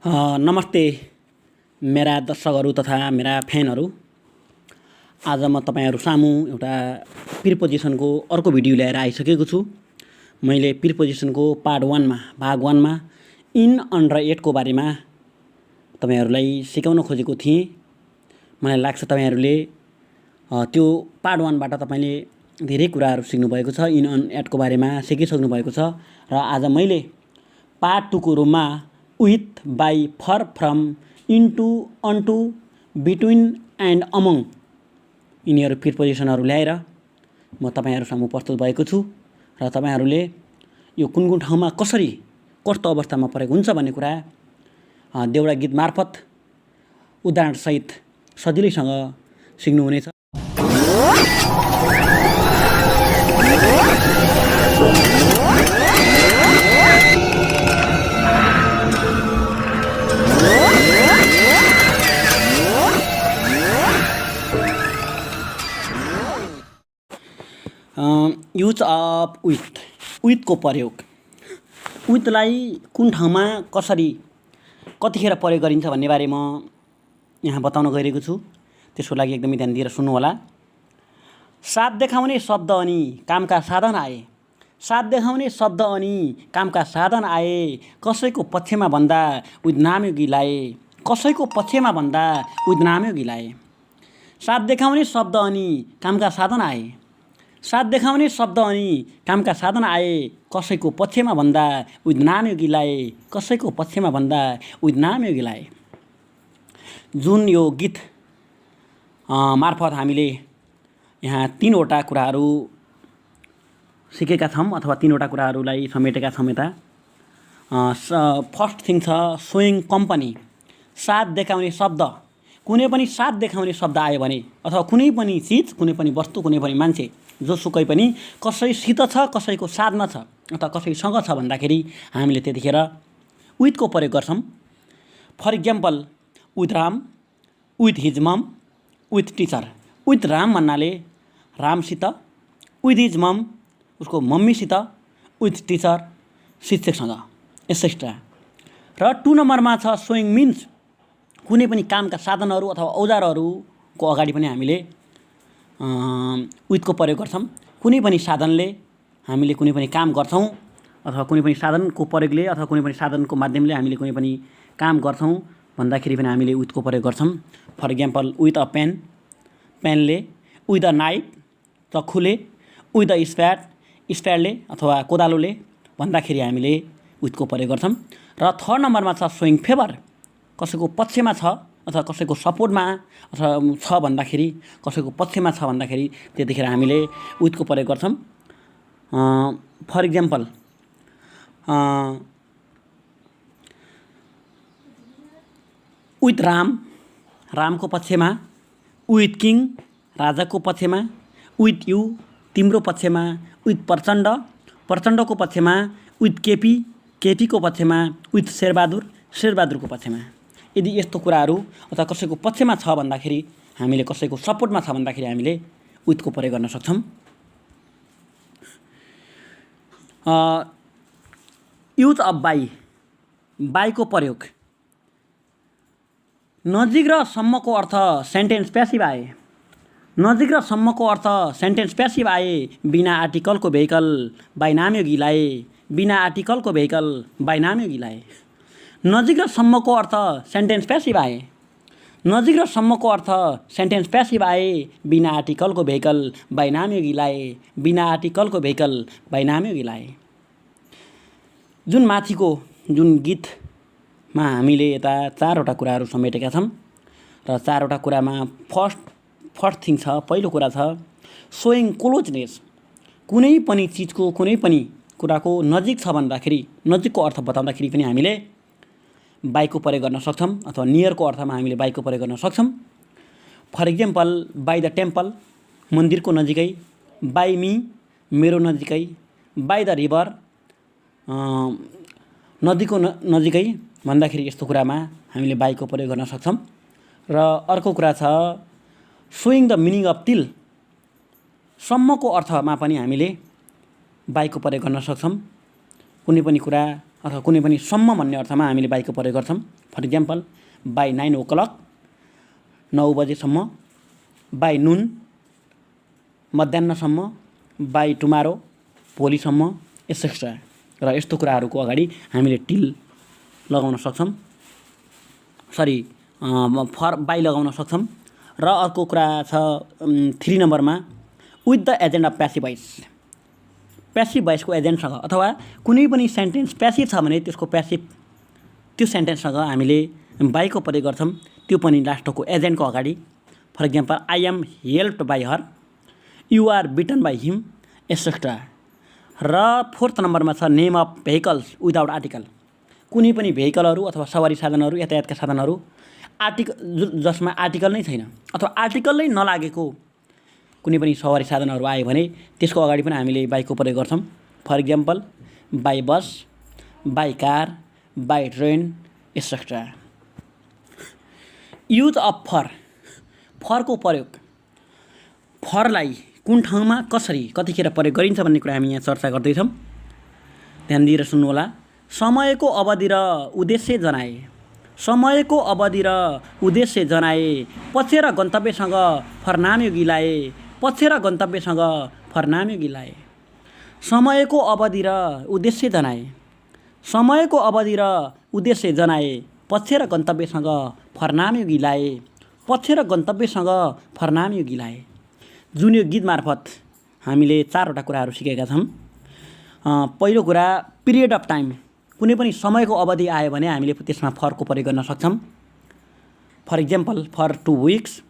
नमस्ते मेरा दर्शकहरू तथा मेरा फ्यानहरू। आज म तपाईहरु सामु एउटा प्रिपोजिसनको अर्को भिडियो ल्याएर आइसकेको छु। मैले प्रिपोजिसनको पार्ट 1 मा भाग 1 मा इन अन्डर 8 को बारेमा तपाईहरुलाई सिकाउन खोजेको थिएँ। मलाई लाग्छ तपाईहरुले त्यो पार्ट 1 बाट तपाईले धेरै कुराहरु सिक्नु भएको छ, इन अन 8 को बारेमा सिकिसक्नु भएको छ र आज मैले पार्ट 2 को रूपमा with, by, for, from, into, unto, between and among यिनीहरु प्रिपोजिसनहरु ल्याएर म तपाईहरु सामु प्रस्तुत भएको छु र तपाईहरुले यो कुन कुन ठाउँमा कसरी कस्तो अवस्थामा परेको हुन्छ भन्ने कुरा देउडा गीत मार्फत उदाहरण सहित सजिलैसँग सिक्नु हुनेछ। यूज अफ विथ को प्रयोग, विथलाई कुन ठाउँमा कसरी कतिखेर प्रयोग गरिन्छ भन्ने बारे म यहाँ बताउन गइरहेको छु। त्यसको लागि एकदमै ध्यान दिएर सुन्नु होला। साथ देखाउने शब्द अनि कामका साधन आए, साथ देखाउने शब्द अनि कामका साधन आए, कसैको पक्षमा भन्दा विथ नामयोगी लाए, कसैको पक्षमा भन्दा विथ नामयोगी लाए। साथ देखाउने शब्द अनि कामका साधन आए, साथ देखाउने शब्द अनि कामका साधन आए, कसैको पक्षमा भन्दा विथ नामयोगी लाए, कसैको पक्षमा भन्दा विथ नामयोगी लाए। जुन यो गीत मार्फत हामीले यहाँ तीनवटा कुराहरू सिकेका छौं अथवा तीनवटा कुराहरूलाई समेटेका छौं। यता फर्स्ट थिङ छ सोइङ कम्पनी। साथ देखाउने शब्द, कुनै पनि साथ देखाउने शब्द आयो भने अथवा कुनै पनि चीज, कुनै पनि वस्तु, कुनै पनि मान्छे जोसुकै पनि कसैसित छ, कसैको साथमा छ अथवा कसैसँग छ भन्दाखेरि हामीले त्यतिखेर विथको प्रयोग गर्छौं। For example with Ram, with his mum, with teacher. With Ram भन्नाले रामसित, विथ हिज मम उसको मम्मीसित, विथ टिचर शिक्षकसँग एसेट्रा। र 2 नम्बरमा छ सोइङ मिन्स कुनै पनि कामका साधनहरू अथवा औजारहरूको अगाडि पनि हामीले विथको प्रयोग गर्छौं। कुनै पनि साधनले हामीले कुनै पनि काम गर्छौं अथवा कुनै पनि साधनको प्रयोगले अथवा कुनै पनि साधनको माध्यमले हामीले कुनै पनि काम गर्छौं भन्दाखेरि पनि हामीले विथको प्रयोग गर्छौं। For example with a pen, पेनले, विथ अ नाइफ चक्खुले, विथ अ स्प्याड, स्प्याडले अथवा कोदालोले भन्दाखेरि हामीले विथको प्रयोग गर्छौं। र 3rd नम्बरमा छ सोइङ फेभर, कसैको पक्षमा छ अथवा कसैको सपोर्टमा अथवा छ भन्दाखेरि, कसैको पक्षमा छ भन्दाखेरि त्यतिखेर हामीले विथको प्रयोग गर्छौं। फर इक्जाम्पल विथ राम, रामको पक्षमा, विथ किङ राजाको पक्षमा, विथ यु तिम्रो पक्षमा, विथ प्रचण्ड प्रचण्डको पक्षमा, विथ केपी केपीको पक्षमा, विथ शेरबहादुर शेरबहादुरको पक्षमा। यदि यस्तो कुराहरू अथवा कसैको पक्षमा छ भन्दाखेरि, हामीले कसैको सपोर्टमा छ भन्दाखेरि हामीले विथको प्रयोग गर्न सक्छौं। युज अफ बाई, बाईको प्रयोग नजिक र सम्मको अर्थ सेन्टेन्स प्यासिभ आए, नजिक र सम्मको अर्थ सेन्टेन्स प्यासिभ आए, बिना आर्टिकलको भेहिकल बाई नामयोगी लाए, बिना आर्टिकलको भेहिकल बाई नामयोगी लाए। नजिक र सम्मको अर्थ सेन्टेन्स प्यासिभ आए, नजिक र सम्मको अर्थ सेन्टेन्स प्यासिभ आए, बिना आर्टिकलको भेहिकल बाई नामयोगी लाए, बिना आर्टिकलको भेहिकल बाई नामयोगी लाए। जुन माथिको जुन गीतमा हामीले यता 4वटा कुराहरू समेटेका छौं र 4वटा कुरामा फर्स्ट थिङ छ, पहिलो कुरा छ सोइङ क्लोजनेस। कुनै पनि चीजको, कुनै पनि कुराको नजिक छ भन्दाखेरि, नजिकको अर्थ बताउँदाखेरि पनि हामीले बाईको प्रयोग गर्न सक्छौं अथवा नियरको अर्थमा हामीले बाईको प्रयोग गर्न सक्छौं। For example by the temple, मन्दिरको नजिकै, बाई मी मेरो नजिकै, बाई द रिभर नदीको नजिकै भन्दाखेरि यस्तो कुरामा हामीले बाईको प्रयोग गर्न सक्छौं। र अर्को कुरा छ showing the meaning of till, सम्मको अर्थमा पनि हामीले बाईको प्रयोग गर्न सक्छौं। कुनै पनि कुरा अथवा कुनै पनि सम्म भन्ने अर्थमा हामीले बाईको प्रयोग गर्छौं। फर इक्जाम्पल बाई 9 o'clock 9 बजेसम्म, बाई नुन मध्याह्नसम्म, बाई टुमारो भोलिसम्म एसेक्ट्रा। र यस्तो कुराहरूको अगाडि हामीले टिल लगाउन सक्छौँ, सरी फर बाई लगाउन सक्छौँ। र अर्को कुरा छ 3 नम्बरमा with the agent of passive voice. Passive भोइसको एजेन्टसँग अथवा कुनै पनि सेन्टेन्स प्यासिभ छ भने त्यसको प्यासिभ त्यो सेन्टेन्ससँग हामीले बाईको प्रयोग गर्छौँ, त्यो पनि लास्टको एजेन्टको अगाडि। For example I am helped by her, you are beaten by him etcetera. र 4th नम्बरमा छ name of vehicles without article. कुनै पनि भेहिकलहरू अथवा सवारी साधनहरू, यातायातका साधनहरू जसमा आर्टिकल नै छैन अथवा आर्टिकल नै नलागेको कुनै पनि सवारी साधनहरू आयो भने त्यसको अगाडि पनि हामीले बाईको प्रयोग गर्छौँ। For example by bus, by car, by train etcetera. Use of for, फरको प्रयोग, फरलाई कुन ठाउँमा कसरी कतिखेर प्रयोग गरिन्छ भन्ने कुरा हामी यहाँ चर्चा गर्दैछौँ। ध्यान दिएर सुन्नुहोला। समयको अवधि र उद्देश्य जनाए, समयको अवधि र उद्देश्य जनाए, पक्ष र गन्तव्यसँग फरनामयोगी लाए, पक्ष र गन्तव्यसँग फरनामयोगी लाए। समयको अवधि र उद्देश्य जनाए, समयको अवधि र उद्देश्य जनाए, पक्ष र गन्तव्यसँग फरनामयोगी लाए, पक्ष र गन्तव्यसँग फरनामयोगी लाए। जुन यो गीत मार्फत हामीले 4वटा कुराहरू सिकेका छौँ। पहिलो कुरा पिरियड अफ टाइम, कुनै पनि समयको अवधि आयो भने हामीले त्यसमा फरको प्रयोग गर्न सक्छौँ। For example for 2 weeks,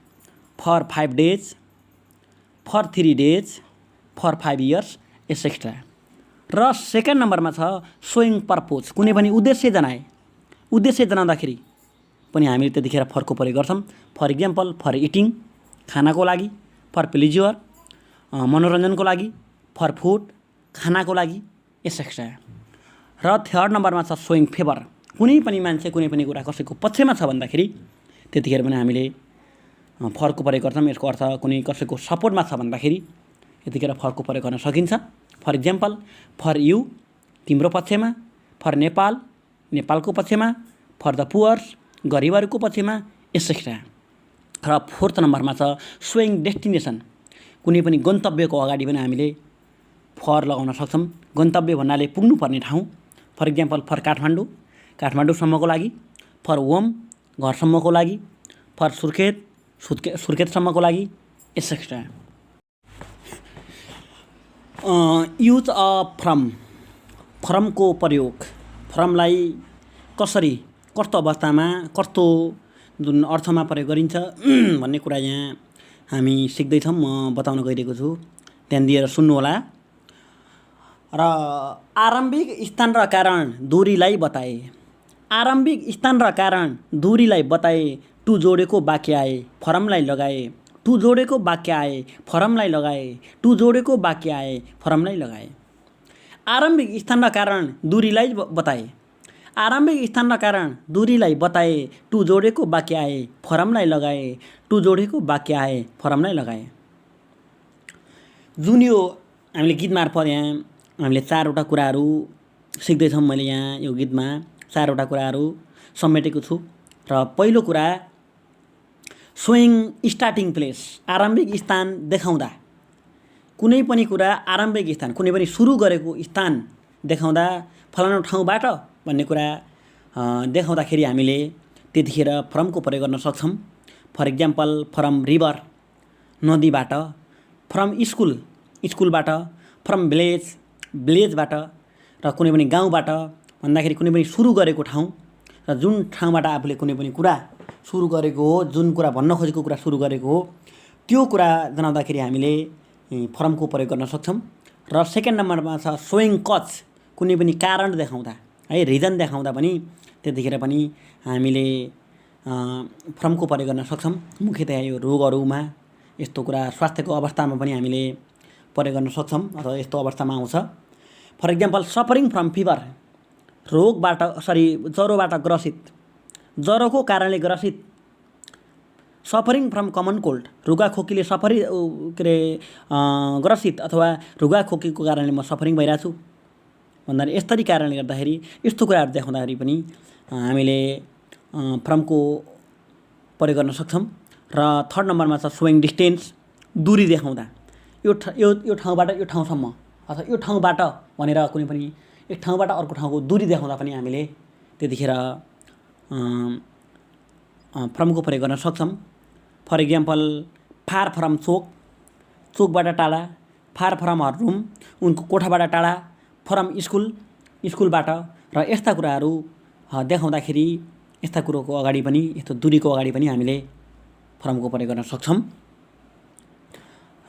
for 5 days, for 3 days, for 5 years etcetera. र 2nd नम्बरमा छ सोइङ पर्पोज, कुनै पनि उद्देश्य जनाए, उद्देश्य जनाउँदाखेरि पनि हामीले त्यतिखेर फरको प्रयोग गर्छौँ। फर इक्जाम्पल फर इटिङ खानाको लागि, फर प्लेजर मनोरञ्जनको लागि, फर फुड खानाको लागि एसेक्ट्रा। र 3rd नम्बरमा छ सोइङ फेभर, कुनै पनि मान्छे कुनै पनि कुरा कसैको पक्षमा छ भन्दाखेरि त्यतिखेर पनि हामीले फरको प्रयोग गर्छौँ। यसको अर्थ कुनै कसैको सपोर्टमा छ भन्दाखेरि यतिखेर फरको प्रयोग गर्न सकिन्छ। फर इक्जाम्पल फर यु तिम्रो पक्षमा, फर नेपाल नेपालको पक्षमा, फर द पुअर्स गरिबहरूको पक्षमा एसेक्ट्रा। र 4th नम्बरमा छ सोइङ डेस्टिनेसन, कुनै पनि गन्तव्यको अगाडि पनि हामीले फर लगाउन सक्छौँ। गन्तव्य भन्नाले पुग्नुपर्ने ठाउँ। फर इक्जाम्पल फर काठमाडौँ काठमाडौँसम्मको लागि, फर होम घरसम्मको लागि, फर सुर्खेत सुर्खेतसम्मको लागि एसेक्ट्रा। युज अफ फ्रम, फ्रमको प्रयोग, फ्रमलाई कसरी कस्तो अवस्थामा कस्तो जुन अर्थमा प्रयोग गरिन्छ भन्ने कुरा यहाँ हामी सिक्दैछौँ, म बताउन गइरहेको छु। ध्यान दिएर सुन्नुहोला। र आरम्भिक स्थान र कारण दूरीलाई बताए, आरम्भिक स्थान र कारण दूरीलाई बताए, टु जोडेको वाक्य आए फरमलाई लगाए, टु जोडेको वाक्य आए फरमलाई लगाए, टु जोडेको वाक्य आए फरमलाई लगाए। आरम्भिक स्थान र कारण दूरीलाई बताए, आरम्भिक स्थान र कारण दूरीलाई बताए, टु जोडेको वाक्य आए फरमलाई लगाए, टु जोडेको वाक्य आए फरमलाई लगाए। जुन यो हामीले गीत मार्फत यहाँ हामीले 4वटा कुराहरू सिक्दैछौँ। मैले यहाँ यो गीतमा 4वटा कुराहरू समेटेको छु। र पहिलो कुरा सोइङ स्टार्टिङ प्लेस, आरम्भिक स्थान देखाउँदा, कुनै पनि कुरा आरम्भिक स्थान कुनै पनि सुरु गरेको स्थान देखाउँदा फलानु ठाउँबाट भन्ने कुरा देखाउँदाखेरि हामीले त्यतिखेर फ्रमको प्रयोग गर्न सक्छौँ। फर इक्जाम्पल फ्रम रिभर नदीबाट, फ्रम स्कुल स्कुलबाट, फ्रम भिलेज भिलेजबाट, र कुनै पनि गाउँबाट भन्दाखेरि कुनै पनि सुरु गरेको ठाउँ र जुन ठाउँबाट आफूले कुनै पनि कुरा सुरु गरेको हो, जुन कुरा भन्न खोजेको कुरा सुरु गरेको हो त्यो कुरा जनाउँदाखेरि हामीले फ्रमको प्रयोग गर्न सक्छौँ। र 2nd नम्बरमा छ सोइङ कज, कुनै पनि कारण देखाउँदा है, रिजन देखाउँदा पनि त्यतिखेर पनि हामीले फ्रमको प्रयोग गर्न सक्छौँ। मुख्यतया यो रोगहरूमा यस्तो कुरा स्वास्थ्यको अवस्थामा पनि हामीले प्रयोग गर्न सक्छौँ अथवा यस्तो अवस्थामा आउँछ। For example suffering from fever, रोगबाट ज्वरोबाट ग्रसित, ज्वरोको कारणले ग्रसित। सफरिङ फ्रम कमन कोल्ड, रुगाखोकीले ग्रसित अथवा रुगाखोकीको कारणले म सफरिङ भइरहेको छु भन्दाखेरि यस्तरी कारणले गर्दाखेरि यस्तो कुराहरू देखाउँदाखेरि पनि हामीले फ्रमको प्रयोग गर्न सक्छौँ। र थर्ड नम्बरमा छ सोइङ डिस्टेन्स, दूरी देखाउँदा। यो ठाउँबाट यो ठाउँसम्म अथवा यो ठाउँबाट भनेर कुनै पनि एक ठाउँबाट अर्को ठाउँको दूरी देखाउँदा पनि हामीले त्यतिखेर फ्रमको प्रयोग गर्न सक्छौँ। फर इक्जाम्पल फार फ्रम चोक, चोकबाट टाढा, फार फ्रम हर रुम, उनको कोठाबाट टाढा, फ्रम स्कुल, स्कुलबाट, र यस्ता कुराहरू देखाउँदाखेरि यस्ता कुरोको अगाडि पनि यस्तो दूरीको अगाडि पनि हामीले फ्रमको प्रयोग गर्न सक्छौँ।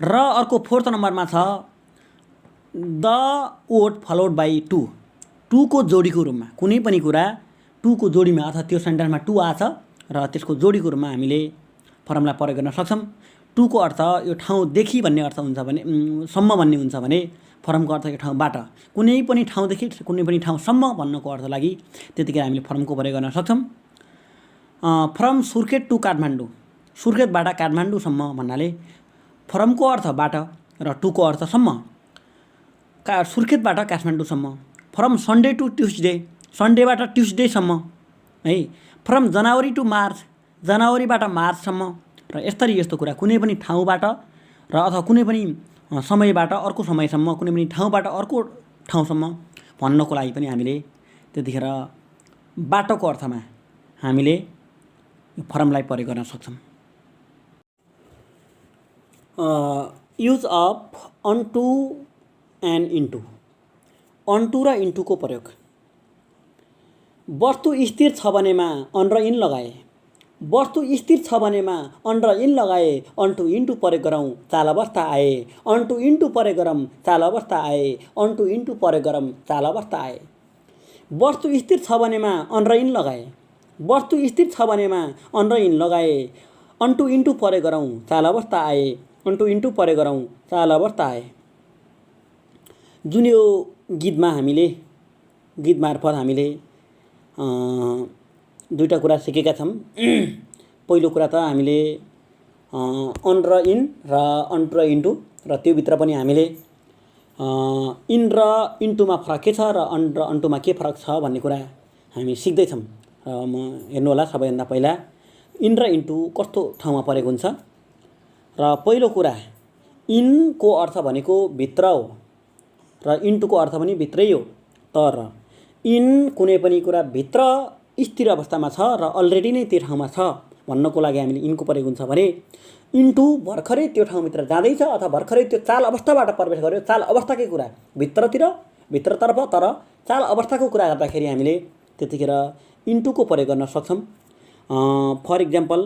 र अर्को फोर्थ नम्बरमा छ the word followed by to, टुको जोडीको रूपमा कुनै पनि कुरा टुको जोडीमा अथवा त्यो सेन्टेन्समा टु आछ र त्यसको जोडीको रूपमा हामीले फ्रमलाई प्रयोग गर्न सक्छौँ। टुको अर्थ यो ठाउँदेखि भन्ने अर्थ हुन्छ भने सम्म भन्ने हुन्छ भने फ्रमको अर्थ यो ठाउँबाट, कुनै पनि ठाउँदेखि कुनै पनि ठाउँसम्म भन्नको अर्थ लागि त्यतिखेर हामीले फ्रमको प्रयोग गर्न सक्छौँ। फ्रम सुर्खेत टु काठमाडौँ, सुर्खेतबाट काठमाडौँसम्म भन्नाले फ्रमको अर्थ बाट र टुको अर्थ सम्म, सुर्खेतबाट काठमाडौँसम्म। फ्रम सन्डे टु ट्युसडे, सन्डेबाट ट्युसडेसम्म है। फ्रम जनवरी टु मार्च, जनवरीबाट मार्चसम्म। र यस्तो कुरा कुनै पनि ठाउँबाट र अथवा कुनै पनि समयबाट अर्को समयसम्म, कुनै पनि ठाउँबाट अर्को ठाउँसम्म भन्नको लागि पनि हामीले त्यतिखेर बाटोको अर्थमा हामीले फ्रमलाई प्रयोग गर्न सक्छौँ। युज अफ अनटु एन्ड इन्टु, अनटु र इन्टुको प्रयोग। वस्तु स्थिर छ भनेमा अन र इन लगाए, वस्तु स्थिर छ भनेमा अन र इन लगाए अनटु इन्टु प्रयोग गरौँ चाल अवस्था आए, अनटु इन्टु प्रयोग गरौँ चाल अवस्था आए, अनटु इन्टु प्रयोग गरौँ चाल अवस्था आए। वस्तु स्थिर छ भनेमा अन र इन लगाए, वस्तु स्थिर छ भनेमा अन र इन लगाए अनटु इन्टु प्रयोग गरौँ चाल अवस्था आए, अनटु इन्टु प्रयोग गरौँ चाल अवस्था आए। जुन यो गीतमा हामीले गीत मार्फत हामीले दुईटा कुरा सिकेका छौँ। पहिलो कुरा त हामीले अन र इन र अनटु र इन्टु, र त्योभित्र पनि हामीले इन र इन्टुमा फरक के छ र अन र अनटुमा के फरक छ भन्ने कुरा हामी सिक्दैछौँ। म हेर्नु होला, सबैभन्दा पहिला इन र इन्टु कस्तो ठाउँमा प्रयोग हुन्छ। र पहिलो कुरा इनको अर्थ भनेको भित्र हो र इन्टुको अर्थ पनि भित्रै हो। तर इन कुनै पनि कुरा भित्र स्थिर अवस्थामा छ र अलरेडी नै त्यो ठाउँमा छ भन्नको लागि हामीले इनको प्रयोग हुन्छ भने इन्टु भर्खरै त्यो ठाउँभित्र जाँदैछ अथवा भर्खरै त्यो चाल अवस्थाबाट प्रवेश गर्यो, चाल अवस्थाकै कुरा भित्रतर्फ, तर चाल अवस्थाको कुरा गर्दाखेरि हामीले त्यतिखेर इन्टुको प्रयोग गर्न सक्छौँ। For example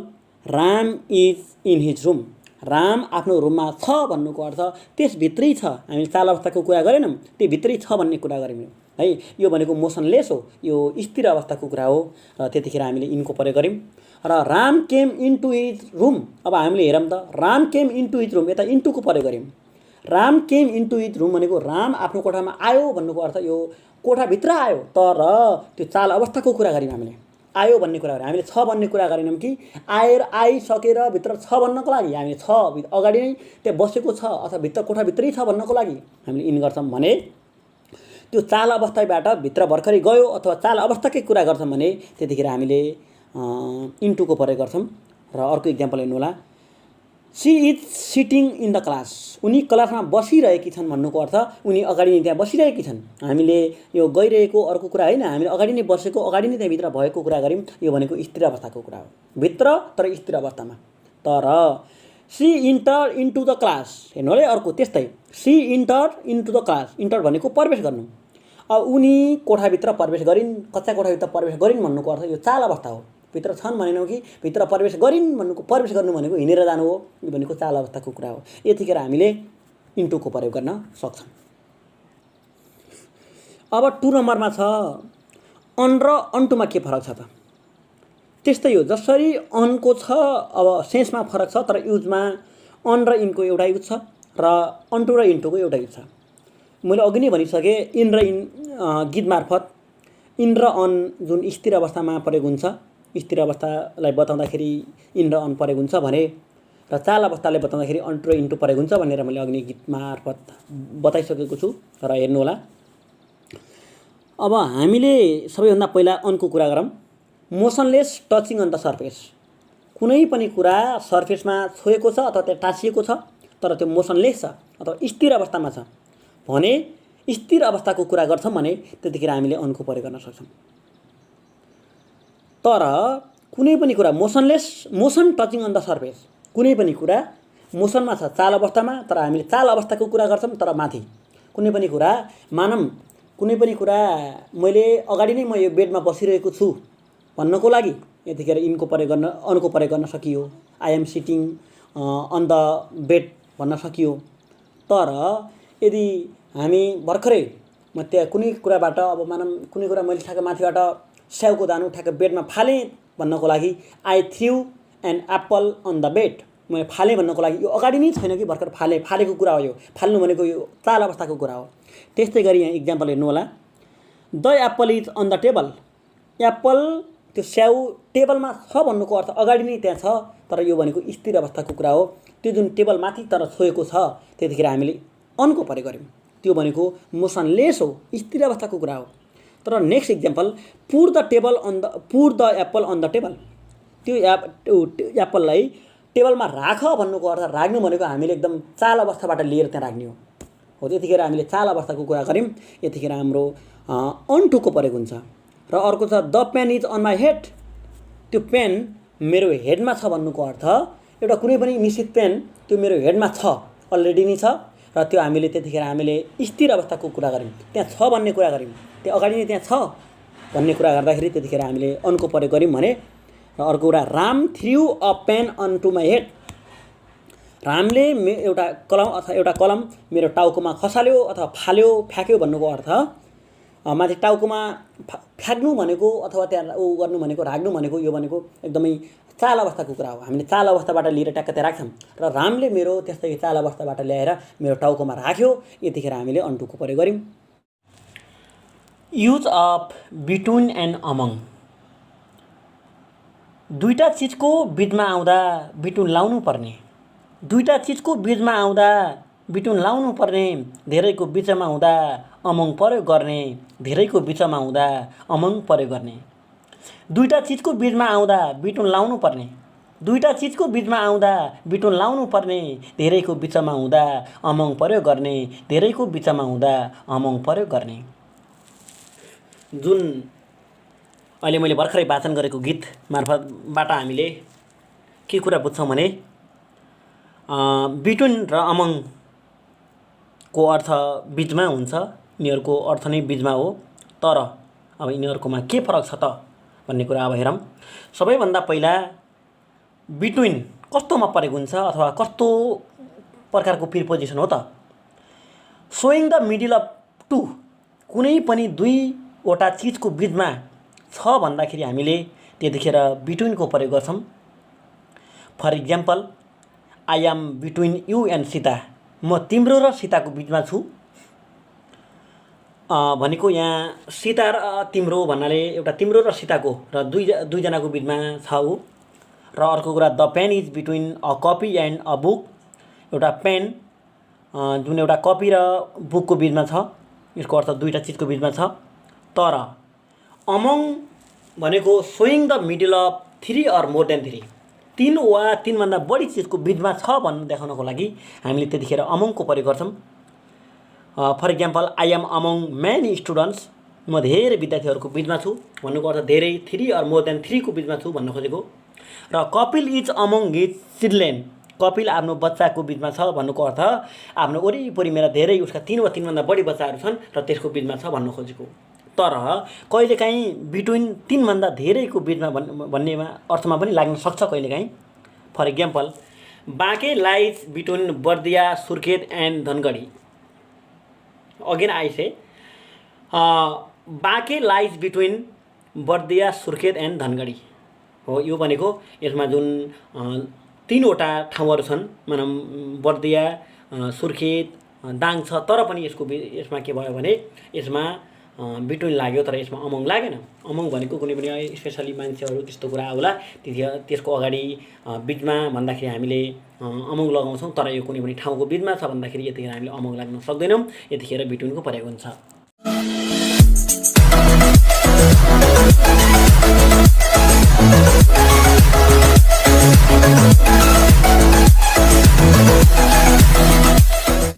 Ram is in his room, Ram आफ्नो रुममा छ भन्नुको अर्थ त्यसभित्रै छ। हामीले चाल अवस्थाको कुरा गरेनौँ, त्यो भित्रै छ भन्ने कुरा गऱ्यौँ है। यो भनेको मोसनलेस हो, यो स्थिर अवस्थाको कुरा हो र त्यतिखेर हामीले इनको प्रयोग गऱ्यौँ। र राम केम इन्टु हिज रुम, अब हामीले हेरौँ त राम केम इन्टु हिज रुम, यता इन्टुको प्रयोग गऱ्यौँ। राम केम इन्टु हिज रुम भनेको राम आफ्नो कोठामा आयो भन्नुको अर्थ यो कोठाभित्र आयो, तर त्यो चाल अवस्थाको कुरा गऱ्यौँ हामीले। आयो भन्ने कुरा गरेँ हामीले, छ भन्ने कुरा गरेनौँ कि आइसकेर भित्र छ भन्नको लागि हामीले छ अगाडि नै त्यहाँ बसेको छ अथवा भित्र कोठाभित्रै छ भन्नको लागि हामीले इन गर्छौँ भने त्यो चाल अवस्थाबाट भित्र भर्खरै गयो अथवा चाल अवस्थाकै कुरा गर्छौँ भने त्यतिखेर हामीले इन्टुको प्रयोग गर्छौँ। र अर्को इक्जाम्पल हेर्नु होला, she is sitting in the class, उनी क्लासमा बसिरहेकी छन् भन्नुको अर्थ उनी अगाडि नै त्यहाँ बसिरहेकी छन्। हामीले यो गइरहेको अर्को कुरा होइन, हामीले अगाडि नै बसेको, अगाडि नै त्यहाँभित्र भएको कुरा गऱ्यौँ। यो भनेको स्थिर अवस्थाको कुरा हो, भित्र तर स्थिर अवस्थामा। तर she enter into the class, हेर्नु होला अर्को त्यस्तै, she enter into the class, enter भनेको प्रवेश गर्नु। अब उनी कोठाभित्र प्रवेश गरिन्, कच्चा कोठाभित्र प्रवेश गरिन् भन्नुको अर्थ यो चाल अवस्था हो। भित्र छन् भनेनौँ कि भित्र प्रवेश गरिन् भन्नुको, प्रवेश गर्नु भनेको हिँडेर जानु हो, यो भनेको चाल अवस्थाको कुरा हो। यतिखेर हामीले इन्टुको प्रयोग गर्न सक्छौँ। अब 2 नम्बरमा छ अन र अनटुमा के फरक छ त। त्यस्तै हो, जसरी अनको छ अब सेन्समा फरक छ, तर युजमा अन र इनको एउटा युज छ र अनटु र इन्टुको एउटा युज छ। मैले अघि नै भनिसकेँ, इन र इन गीत मार्फत इन र अन जुन स्थिर अवस्थामा प्रयोग हुन्छ, स्थिर अवस्थालाई बताउँदाखेरि इन र अन प्रयोग हुन्छ भने र चाल अवस्थालाई बताउँदाखेरि अनटु र इन्टु प्रयोग हुन्छ भनेर मैले अघि गीत मार्फत बताइसकेको छु। र हेर्नु होला, अब हामीले सबैभन्दा पहिला अनको कुरा गरौँ। मोसनलेस टचिङ अन द सर्फेस, कुनै पनि कुरा सर्फेसमा छोएको छ अथवा त्यहाँ टाँसिएको छ तर त्यो मोसनलेस छ अथवा स्थिर अवस्थामा छ भने स्थिर अवस्थाको कुरा गर्छौँ भने त्यतिखेर हामीले अनको प्रयोग गर्न सक्छौँ। तर कुनै पनि कुरा motion touching on the surface, कुनै पनि कुरा मोसनमा छ चाल अवस्थामा तर हामीले चाल अवस्थाको कुरा गर्छौँ तर माथि कुनै पनि कुरा मानौँ कुनै पनि कुरा मैले अगाडि नै म यो बेडमा बसिरहेको छु भन्नको लागि यतिखेर अनको प्रयोग गर्न सकियो। I am sitting on the bed भन्न सकियो। तर यदि हामी भर्खरै म त्यहाँ कुनै कुराबाट अब मानौँ कुनै कुरा मैले ठ्याक्क माथिबाट स्याउको दानो ठ्याक्क बेडमा फालेँ भन्नको लागि I threw an apple on the bed, मैले फालेँ भन्नको लागि यो अगाडि नै छैन कि भर्खर फालेको कुरा हो। यो फाल्नु भनेको यो चाल अवस्थाको कुरा हो। त्यस्तै गरी यहाँ इक्जाम्पल हेर्नु होला, the apple is on the table, apple त्यो स्याउ टेबलमा छ भन्नुको अर्थ अगाडि नै त्यहाँ छ तर यो भनेको स्थिर अवस्थाको कुरा हो। त्यो जुन टेबल माथि तर छोएको छ त्यतिखेर हामीले अनको प्रयोग गऱ्यौँ, त्यो भनेको मोसनलेस हो, स्थिर अवस्थाको कुरा हो। तर next example put the apple on the table, त्यो एप्पललाई टेबलमा राख भन्नुको अर्थ राख्नु भनेको हामीले एकदम चाल अवस्थाबाट लिएर त्यहाँ राख्ने हो। त्यतिखेर हामीले चाल अवस्थाको कुरा गऱ्यौँ, यतिखेर हाम्रो अनटुको प्रयोग हुन्छ। र अर्को छ the pen is on my head, त्यो पेन मेरो हेडमा छ भन्नुको अर्थ एउटा कुनै पनि निश्चित पेन त्यो मेरो हेडमा छ अलरेडी नै छ र त्यो हामीले त्यतिखेर हामीले स्थिर अवस्थाको कुरा गऱ्यौँ, त्यहाँ छ भन्ने कुरा गऱ्यौँ, त्यो अगाडि नै त्यहाँ छ भन्ने कुरा गर्दाखेरि त्यतिखेर हामीले अनको प्रयोग गऱ्यौँ भने। र अर्को कुरा Ram threw a pen onto my head, रामले एउटा कलम मेरो टाउकोमा खसाल्यो अथवा फ्याक्यो भन्नुको अर्थ माथि टाउकोमा फ्याक्नु भनेको अथवा त्यहाँ गर्नु भनेको राख्नु भनेको यो भनेको एकदमै चाल अवस्थाको कुरा हो। हामीले चाल अवस्थाबाट लिएर ट्याक्क त्यहाँ राख्छौँ र रामले मेरो त्यस्तै चाल अवस्थाबाट ल्याएर मेरो टाउकोमा राख्यो, यतिखेर हामीले अनटुको प्रयोग गऱ्यौँ। Use of between and among, दुईटा चिजको बिचमा आउँदा बिट्विन लाउनु पर्ने, दुईटा चिजको बिचमा आउँदा बिट्विन लाउनु पर्ने, धेरैको बिचमा हुँदा अमङ प्रयोग गर्ने, धेरैको बिचमा हुँदा अमङ प्रयोग गर्ने। दुईटा चिजको बिचमा आउँदा बिट्विन लाउनु पर्ने, दुईटा चिजको बिचमा आउँदा बिट्विन लाउनु पर्ने, धेरैको बिचमा हुँदा अमङ प्रयोग गर्ने, धेरैको बिचमा हुँदा अमङ प्रयोग गर्ने। जुन अहिले मैले भर्खरै वाचन गरेको गीत मार्फतबाट हामीले के कुरा बुझ्छौँ भने बिट्विन र अमङको अर्थ बिचमा हुन्छ, यिनीहरूको अर्थ नै बिचमा हो। तर अब यिनीहरूकोमा के फरक छ त भन्ने कुरा अब हेरौँ। सबैभन्दा पहिला बिट्विन कस्तोमा प्रयोग हुन्छ अथवा कस्तो प्रकारको प्रिपोजिसन हो त? Showing the middle of two, कुनै पनि दुईवटा चिजको बिचमा छ भन्दाखेरि हामीले त्यतिखेर बिट्विनको प्रयोग गर्छौँ। For example I am between you and Sita, म तिम्रो र सीताको बिचमा छु भनेको यहाँ सीता र तिम्रो भन्नाले एउटा तिम्रो र सीताको र दुईजनाको बिचमा छ ऊ। र अर्को कुरा the pen is between a copy and a book, एउटा पेन जुन एउटा कपी र बुकको बिचमा छ, यसको अर्थ दुईटा चिजको बिचमा छ। तर अमङ भनेको showing the middle of three or more then three, तीन वा तीनभन्दा बढी चिजको बिचमा छ भन्नु देखाउनको लागि हामीले त्यतिखेर अमङको प्रयोग गर्छौँ। For example I am among many students, म धेरै विद्यार्थीहरूको बिचमा छु भन्नुको अर्थ धेरै थ्री अर मोर देन थ्रीको बिचमा छु भन्न खोजेको। र Kapil is among his children, Kapil आफ्नो बच्चाको बिचमा छ भन्नुको अर्थ आफ्नो वरिपरि मेरा धेरै उसका तीन वा तीनभन्दा बढी बच्चाहरू छन् र त्यसको बिचमा छ भन्न खोजेको। तर कहिलेकाहीँ बिट्विन तीनभन्दा धेरैको बिचमा भन्नेमा अर्थमा पनि लाग्न सक्छ कहिलेकाहीँ। For example Banke lies between Bardiya Surkhet and Dhangadhi, again I say Banke lies between Bardiya Surkhet and Dhangadhi हो। यो भनेको यसमा जुन तीनवटा ठाउँहरू छन् मानौँ बर्दिया सुर्खेत दाङ छ, तर पनि यसमा के भयो भने यसमा बिट्विन लाग्यो तर यसमा अमङ लागेन। अमङ भनेको कुनै पनि स्पेसली मान्छेहरू त्यस्तो कुरा आउला त्यसको अगाडि बिचमा भन्दाखेरि हामीले अमङ लगाउँछौँ, तर यो कुनै पनि ठाउँको बिचमा छ भन्दाखेरि यतिखेर हामीले अमङ लाग्न सक्दैनौँ, यतिखेर बिट्विनको प्रयोग हुन्छ।